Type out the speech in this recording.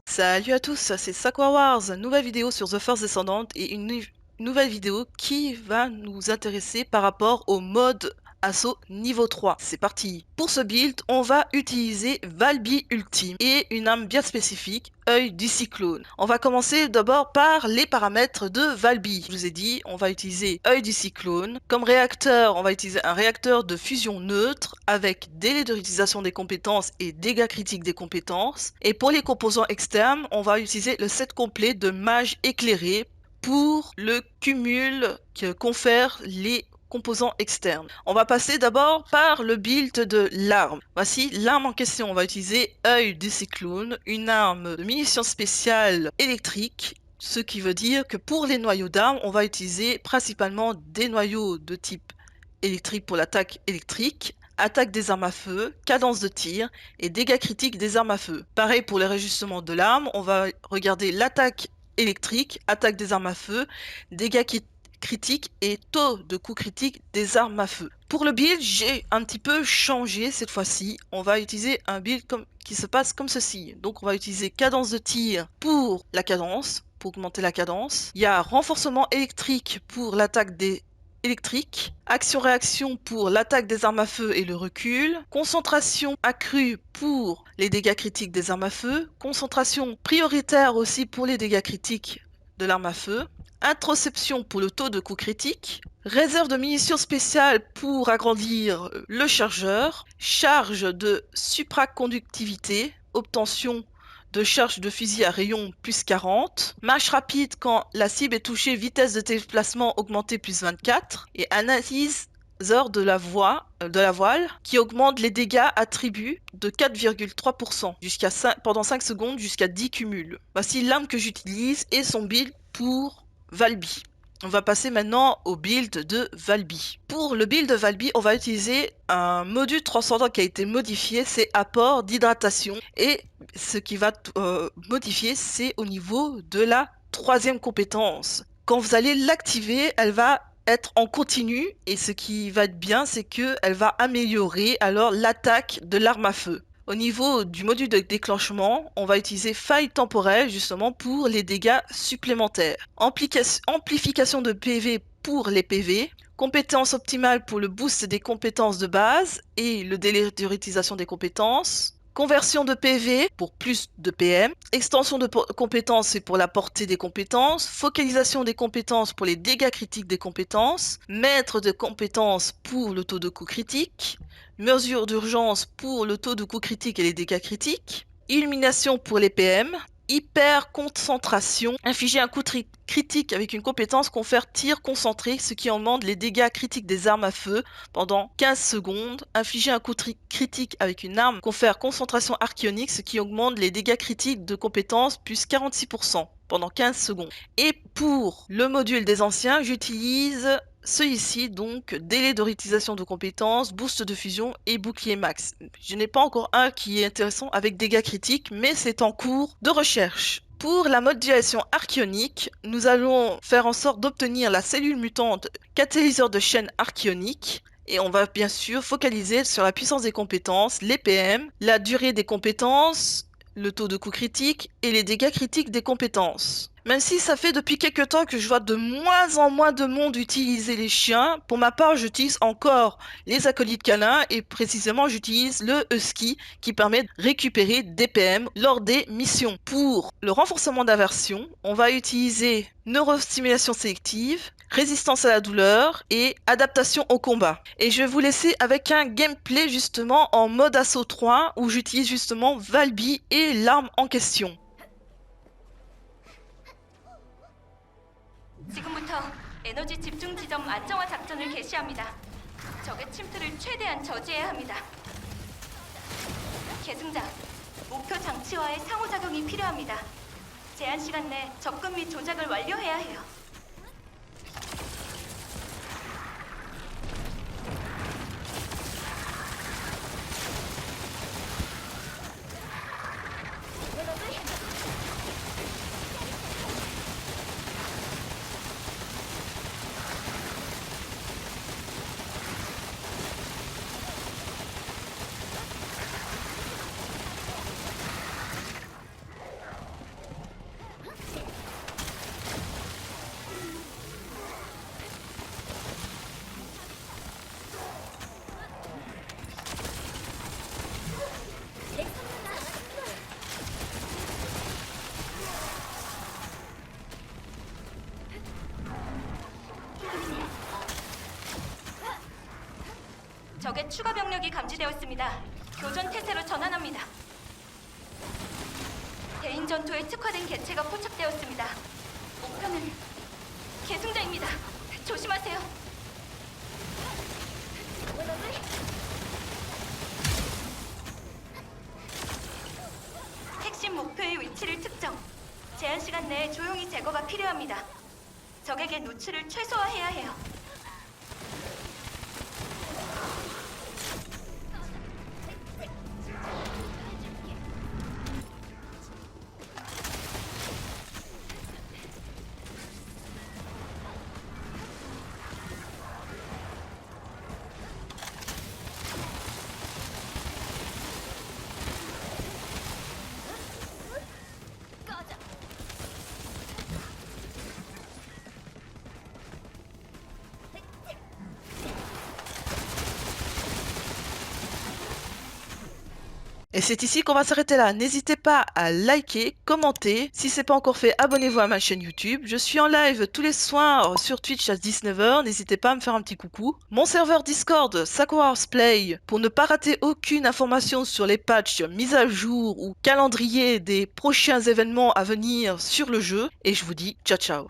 Salut à tous, c'est Sakura Wars, nouvelle vidéo sur The Force Descendant et une nouvelle vidéo qui va nous intéresser par rapport au mode assaut niveau 3. C'est parti. Pour ce build, on va utiliser Valby Ultime et une arme bien spécifique, œil du cyclone. On va commencer d'abord par les paramètres de Valby. Je vous ai dit, on va utiliser œil du cyclone. Comme réacteur, on va utiliser un réacteur de fusion neutre avec délai de réutilisation des compétences et dégâts critiques des compétences. Et pour les composants externes, on va utiliser le set complet de mage éclairé pour le cumul que confèrent les composants externes. On va passer d'abord par le build de l'arme. Voici l'arme en question. On va utiliser œil du cyclone, une arme de munitions spéciales électriques, ce qui veut dire que pour les noyaux d'armes, on va utiliser principalement des noyaux de type électrique pour l'attaque électrique, attaque des armes à feu, cadence de tir et dégâts critiques des armes à feu. Pareil pour les réajustements de l'arme, on va regarder l'attaque électrique, attaque des armes à feu, dégâts critiques et taux de coup critique des armes à feu. Pour le build, j'ai un petit peu changé cette fois-ci. On va utiliser un build qui se passe comme ceci. Donc on va utiliser cadence de tir pour la cadence, pour augmenter la cadence. Il y a renforcement électrique pour l'attaque des électriques, action-réaction pour l'attaque des armes à feu et le recul, concentration accrue pour les dégâts critiques des armes à feu, concentration prioritaire aussi pour les dégâts critiques de l'arme à feu, introception pour le taux de coup critique, réserve de munitions spéciales pour agrandir le chargeur, charge de supraconductivité, obtention de charge de fusil à rayon plus 40, marche rapide quand la cible est touchée, vitesse de déplacement augmentée plus 24, et analyseur de la voile qui augmente les dégâts attributs de 4,3% pendant 5 secondes jusqu'à 10 cumuls. Voici l'arme que j'utilise et son build pour Valby. On va passer maintenant au build de Valby. Pour le build de Valby, on va utiliser un module transcendant qui a été modifié, c'est apport d'hydratation. Et ce qui va modifier, c'est au niveau de la troisième compétence. Quand vous allez l'activer, elle va être en continu et ce qui va être bien, c'est qu'elle va améliorer alors l'attaque de l'arme à feu. Au niveau du module de déclenchement, on va utiliser faille temporelle justement pour les dégâts supplémentaires. Amplification de PV pour les PV. Compétence optimale pour le boost des compétences de base et le délai de réutilisation des compétences. Conversion de PV pour plus de PM. Extension de compétences, c'est pour la portée des compétences. Focalisation des compétences pour les dégâts critiques des compétences. Maître de compétences pour le taux de coup critique. Mesure d'urgence pour le taux de coup critique et les dégâts critiques. Illumination pour les PM. Hyper concentration. Infliger un coup critique avec une compétence confère tir concentré, ce qui augmente les dégâts critiques des armes à feu pendant 15 secondes. Infliger un coup critique avec une arme confère concentration archionique, ce qui augmente les dégâts critiques de compétences plus 46% pendant 15 secondes. Et pour le module des anciens, j'utilise celui-ci, donc délai de réutilisation de compétences, boost de fusion et bouclier max. Je n'ai pas encore un qui est intéressant avec dégâts critiques, mais c'est en cours de recherche. Pour la modulation archionique, nous allons faire en sorte d'obtenir la cellule mutante catalyseur de chaîne archionique. Et on va bien sûr focaliser sur la puissance des compétences, les PM, la durée des compétences, le taux de coup critique et les dégâts critiques des compétences. Même si ça fait depuis quelques temps que je vois de moins en moins de monde utiliser les chiens, pour ma part j'utilise encore les acolytes canins et précisément j'utilise le husky qui permet de récupérer des PM lors des missions. Pour le renforcement d'aversion, on va utiliser neurostimulation sélective, résistance à la douleur et adaptation au combat. Et je vais vous laisser avec un gameplay justement en mode assaut 3 où j'utilise justement Valby et l'arme en question. 지금부터 에너지 집중 지점 안정화 작전을 개시합니다. 적의 침투를 최대한 저지해야 합니다. 계승자, 목표 장치와의 상호작용이 필요합니다. 제한 시간 내 접근 및 조작을 완료해야 해요. 적의 추가 병력이 감지되었습니다. 교전 태세로 전환합니다. 대인 전투에 특화된 개체가 포착되었습니다. 목표는 계승자입니다. 조심하세요. 핵심 목표의 위치를 특정. 제한 시간 내에 조용히 제거가 필요합니다. 적에게 노출을 최소화해야 해요. Et c'est ici qu'on va s'arrêter là. N'hésitez pas à liker, commenter. Si c'est pas encore fait, abonnez-vous à ma chaîne YouTube. Je suis en live tous les soirs sur Twitch à 19h. N'hésitez pas à me faire un petit coucou. Mon serveur Discord, Sakura Play, pour ne pas rater aucune information sur les patchs, mises à jour ou calendrier des prochains événements à venir sur le jeu. Et je vous dis ciao ciao.